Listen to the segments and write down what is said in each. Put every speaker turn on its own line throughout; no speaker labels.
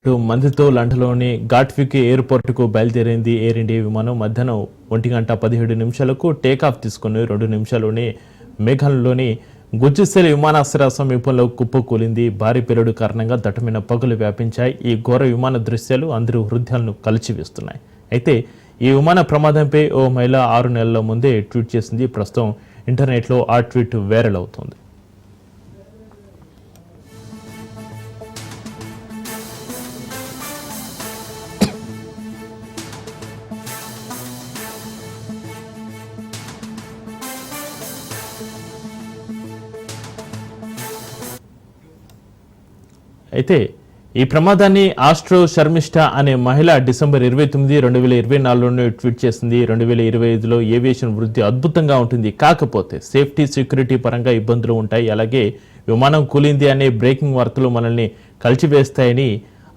మందితో లండన్లోని గాట్విక్ ఎయిర్పోర్టుకు బయలుదేరింది ఎయిర్ ఇండియా విమానం. మధ్యాహ్నం 1:17 టేకాఫ్ తీసుకుని 2 నిమిషాల్లోనే మేఘాలయలోని గుజ్జుసేలి విమానాశ్రయ సమీపంలో కుప్పకూలింది. భారీ పేలుడు కారణంగా దట్టమైన పొగలు వ్యాపించాయి. ఈ ఘోర విమాన దృశ్యాలు అందరి హృదయాలను కలిచివేస్తున్నాయి. అయితే ఈ విమాన ప్రమాదంపై ఓ మహిళ 6 నెలల ముందే ట్వీట్ చేసింది. ప్రస్తుతం ఇంటర్నెట్లో ఆ ట్వీట్ వైరల్ అవుతుంది. అయితే ఈ ప్రమాదాన్ని ఆస్ట్రో శర్మిష్ఠ అనే మహిళ డిసెంబర్ 29, 2024లోనే ట్వీట్ చేసింది. 2025లో ఏవియేషన్ వృద్ధి అద్భుతంగా ఉంటుంది, కాకపోతే సేఫ్టీ సెక్యూరిటీ పరంగా ఇబ్బందులు ఉంటాయి, అలాగే విమానం కూలింది అనే బ్రేకింగ్ వార్తలు మనల్ని కలిచివేస్తాయని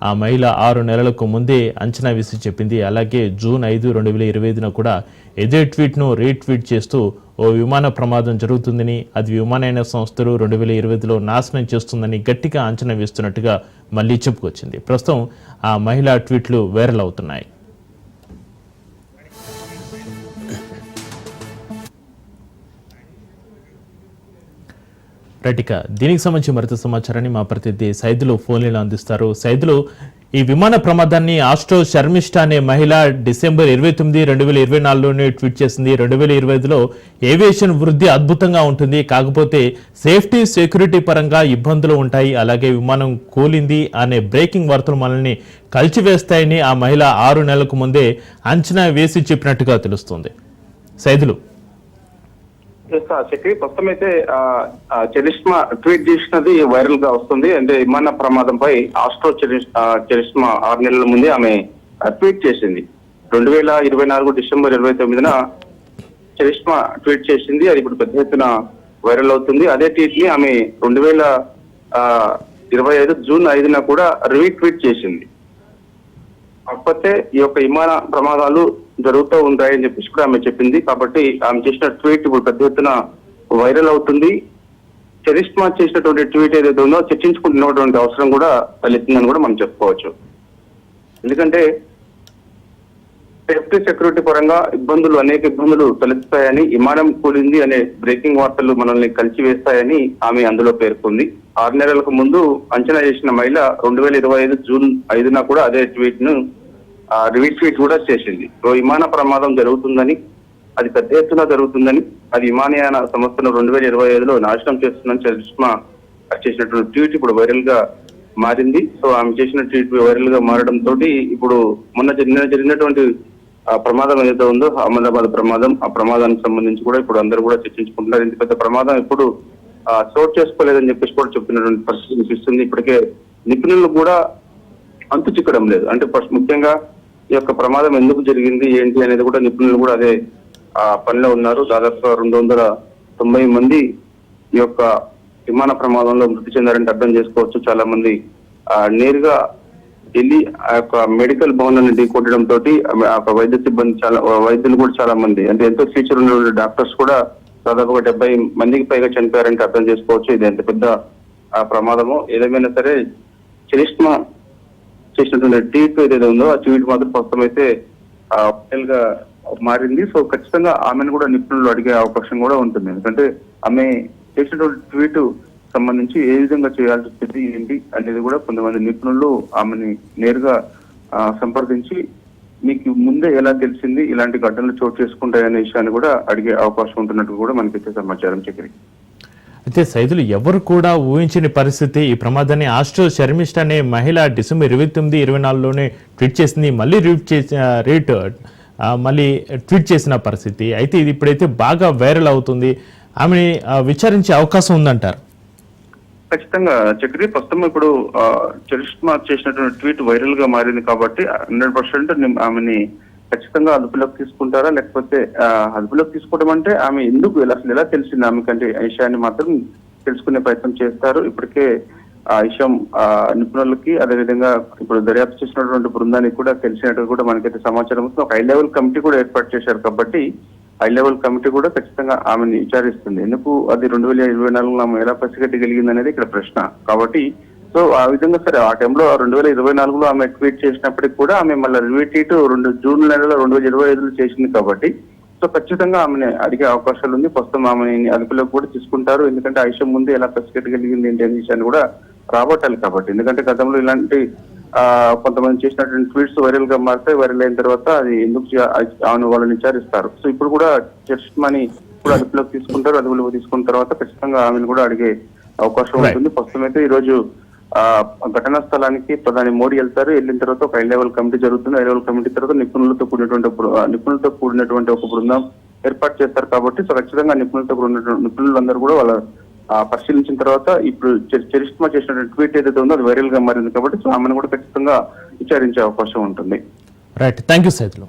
ఆ మహిళ 6 నెలలకు ముందే అంచనా వేసి చెప్పింది. అలాగే జూన్ 5, 2025న కూడా ఇదే ట్వీట్ను రీట్వీట్ చేస్తూ ఓ విమాన ప్రమాదం జరుగుతుందని, అది విమానయాన సంస్థలు 2025లో నాశనం చేస్తుందని గట్టిగా అంచనా వేస్తున్నట్టుగా మళ్ళీ చెప్పుకొచ్చింది. ప్రస్తుతం ఆ మహిళా ట్వీట్లు వైరల్ అవుతున్నాయి. రైటిక దీనికి సంబంధించి మరింత సమాచారాన్ని మా ప్రతినిధి సైదులు ఫోన్లో అందిస్తారు. సైదులు, ఈ విమాన ప్రమాదాన్ని ఆస్ట్రో శర్మిష్ఠ అనే మహిళ డిసెంబర్ 29, 2024లోనే ట్వీట్ చేసింది. 2025లో ఏవియేషన్ వృద్ధి అద్భుతంగా ఉంటుంది, కాకపోతే సేఫ్టీ సెక్యూరిటీ పరంగా ఇబ్బందులు ఉంటాయి, అలాగే విమానం కూలింది అనే బ్రేకింగ్ వార్తలు మనల్ని కలిచివేస్తాయని ఆ మహిళ 6 నెలలకు ముందే అంచనా వేసి చెప్పినట్టుగా తెలుస్తుంది. సైదులు
చక్రి ప్రస్తుతం అయితే చరిష్మా ట్వీట్ చేసినది వైరల్ గా వస్తుంది. అంటే విమాన ప్రమాదంపై ఆస్ట్రో చరిష్మా 6 నెలల ముందే ఆమె ట్వీట్ చేసింది. 2024 డిసెంబర్ 29న చరిష్మా ట్వీట్ చేసింది. అది ఇప్పుడు పెద్ద ఎత్తున వైరల్ అవుతుంది. అదే ట్వీట్ ని ఆమె 2025 జూన్ 5న కూడా రీట్వీట్ చేసింది. కాకపోతే ఈ యొక్క విమాన ప్రమాదాలు జరుగుతూ ఉంటాయని చెప్పేసి కూడా ఆమె చెప్పింది. కాబట్టి ఆమె చేసిన ట్వీట్ ఇప్పుడు పెద్ద ఎత్తున వైరల్ అవుతుంది. చరిష్మా చేసినటువంటి ట్వీట్ ఏదైతే ఉందో చర్చించుకుంటున్నటువంటి అవసరం కూడా తలెత్తిందని కూడా మనం చెప్పుకోవచ్చు. ఎందుకంటే సేఫ్టీ సెక్యూరిటీ పరంగా అనేక ఇబ్బందులు తలెత్తుతాయని, విమానం కూలింది అనే బ్రేకింగ్ వార్తలు మనల్ని కలిసివేస్తాయని ఆమె అందులో పేర్కొంది. 6 నెలలకు ముందు అంచనా చేసిన మహిళ 2025 జూన్ 5న కూడా అదే ట్వీట్ ను రీట్వీట్ కూడా చేసింది. విమాన ప్రమాదం జరుగుతుందని, అది పెద్ద ఎత్తున జరుగుతుందని, అది విమానయాన సంస్థను 2025లో నాశనం చేస్తుందని చరిష్మా చేసినటువంటి ట్వీట్ ఇప్పుడు వైరల్ గా మారింది. సో ఆమె చేసిన ట్వీట్ వైరల్ గా మారడంతో ఇప్పుడు మొన్న జరిగినటువంటి ప్రమాదం ఏదైతే ఉందో అహ్మదాబాద్ ప్రమాదం, ఆ ప్రమాదానికి సంబంధించి కూడా ఇప్పుడు అందరూ కూడా చర్చించుకుంటున్నారు. ఇంత పెద్ద ప్రమాదం ఎప్పుడు చోటు చేసుకోలేదని చెప్పేసి కూడా చెప్తున్నటువంటి పరిస్థితి కనిపిస్తుంది. ఇప్పటికే నిపుణులు కూడా అంతు చిక్కడం లేదు. అంటే ఫస్ట్ ముఖ్యంగా ఈ యొక్క ప్రమాదం ఎందుకు జరిగింది ఏంటి అనేది కూడా నిపుణులు కూడా అదే పనిలో ఉన్నారు. దాదాపుగా 290 మంది ఈ యొక్క విమాన ప్రమాదంలో మృతి చెందారంటే అర్థం చేసుకోవచ్చు. చాలా మంది నేరుగా వెళ్ళి ఆ యొక్క మెడికల్ భవనాన్ని ఢీకొట్టడం తోటి వైద్య సిబ్బంది వైద్యులు కూడా చాలా మంది, అంటే ఎంతో ఫ్యూచర్ ఉన్న డాక్టర్స్ కూడా దాదాపుగా 70 మందికి పైగా చనిపోయారంటే అర్థం చేసుకోవచ్చు. ఇది ఎంత పెద్ద ప్రమాదమో. ఏదేమైనా సరే చరిష్మా చేసినటువంటి ట్వీట్ ఏదైతే ఉందో ఆ ట్వీట్ మాత్రం ప్రస్తుతం అయితే వైరల్ గా మారింది. సో ఖచ్చితంగా ఆమెను కూడా నిపుణులు అడిగే అవకాశం కూడా ఉంటుంది. ఎందుకంటే ఆమె చేసినటువంటి ట్వీట్ సంబంధించి ఏ విధంగా చేయాల్సి వచ్చింది ఏంటి అనేది కూడా కొంతమంది నిపుణులు ఆమెని నేరుగా సంప్రదించి మీకు ముందే ఎలా తెలిసింది ఇలాంటి ఘటనలు చోటు చేసుకుంటాయనే విషయాన్ని కూడా అడిగే అవకాశం ఉంటున్నట్టు కూడా మనకైతే సమాచారం. చక్రి
అయితే సైదులు ఎవరు కూడా ఊహించని పరిస్థితి. ఈ ప్రమాదాన్ని ఆస్ట్రో శర్మిష్ఠ అనే మహిళ డిసెంబర్ 29, 2024లోనే ట్వీట్ చేసింది. మళ్ళీ మళ్ళీ ట్వీట్ చేసిన పరిస్థితి. అయితే ఇది ఇప్పుడైతే బాగా వైరల్ అవుతుంది. ఆమెని విచారించే అవకాశం ఉందంటారు.
ఖచ్చితంగా చక్రి ప్రస్తుతం ఇప్పుడు చరిష్మా చేసినటువంటి ట్వీట్ వైరల్ గా మారింది కాబట్టి 100% ఆమెని ఖచ్చితంగా అదుపులోకి తీసుకుంటారా, లేకపోతే అదుపులోకి తీసుకోవడం అంటే ఆమె ఎందుకు అసలు ఎలా తెలిసింది ఆమెకంటే ఆ విషయాన్ని మాత్రం తెలుసుకునే ప్రయత్నం చేస్తారు. ఇప్పటికే ఆ విషయం నిపుణులకి, అదేవిధంగా ఇప్పుడు దర్యాప్తు చేసినటువంటి బృందానికి కూడా తెలిసినట్టు కూడా మనకైతే సమాచారం వస్తుంది. ఒక హై లెవెల్ కమిటీ కూడా ఏర్పాటు చేశారు కాబట్టి హై లెవెల్ కమిటీ కూడా ఖచ్చితంగా ఆమెను విచారిస్తుంది. ఎందుకు అది 2024లో ఆమె ఎలా పసిగట్టగలిగింది అనేది ఇక్కడ ప్రశ్న. కాబట్టి సో ఆ విధంగా సరే ఆ టైంలో 2024లో ఆమె ట్వీట్ చేసినప్పటికీ కూడా ఆమె మళ్ళీ రిట్వీట్ జూన్ నెలలో 2025లో చేసింది కాబట్టి సో ఖచ్చితంగా ఆమెను అడిగే అవకాశాలు ఉంది. ప్రస్తుతం ఆమెని అదుపులోకి కూడా తీసుకుంటారు. ఎందుకంటే ఆయుషం ముందు ఎలా పసిగట్టగలిగింది ఏంటి అనే విషయాన్ని కూడా రాబట్టాలి కాబట్టి. ఎందుకంటే గతంలో ఇలాంటి కొంతమంది చేసినటువంటి ట్వీట్స్ వైరల్ గా మారితే వైరల్ అయిన తర్వాత అది ఎందుకు ఆమెను వాళ్ళని విచారిస్తారు. సో ఇప్పుడు కూడా చరిష్మాని కూడా అదుపులోకి తీసుకుంటారు. అదుపులోకి తీసుకున్న తర్వాత ఖచ్చితంగా ఆమెను కూడా అడిగే అవకాశం ఉంటుంది. ప్రస్తుతం అయితే ఈ రోజు ఘటనా స్థలానికి ప్రధాని మోడీ వెళ్తారు. వెళ్ళిన తర్వాత ఒక హై లెవెల్ కమిటీ జరుగుతుంది. హై లెవెల్ కమిటీ తర్వాత నిపుణులతో కూడినటువంటి ఒక బృందం ఏర్పాటు చేస్తారు కాబట్టి సో ఖచ్చితంగా నిపుణులందరూ కూడా వాళ్ళ పరిశీలించిన తర్వాత ఇప్పుడు చరిష్మా చేసినటువంటి ట్వీట్ ఏదైతే ఉందో అది వైరల్ గా మారింది కాబట్టి సో ఆమెను కూడా ఖచ్చితంగా విచారించే అవకాశం ఉంటుంది.
Right, thank you Saidulu.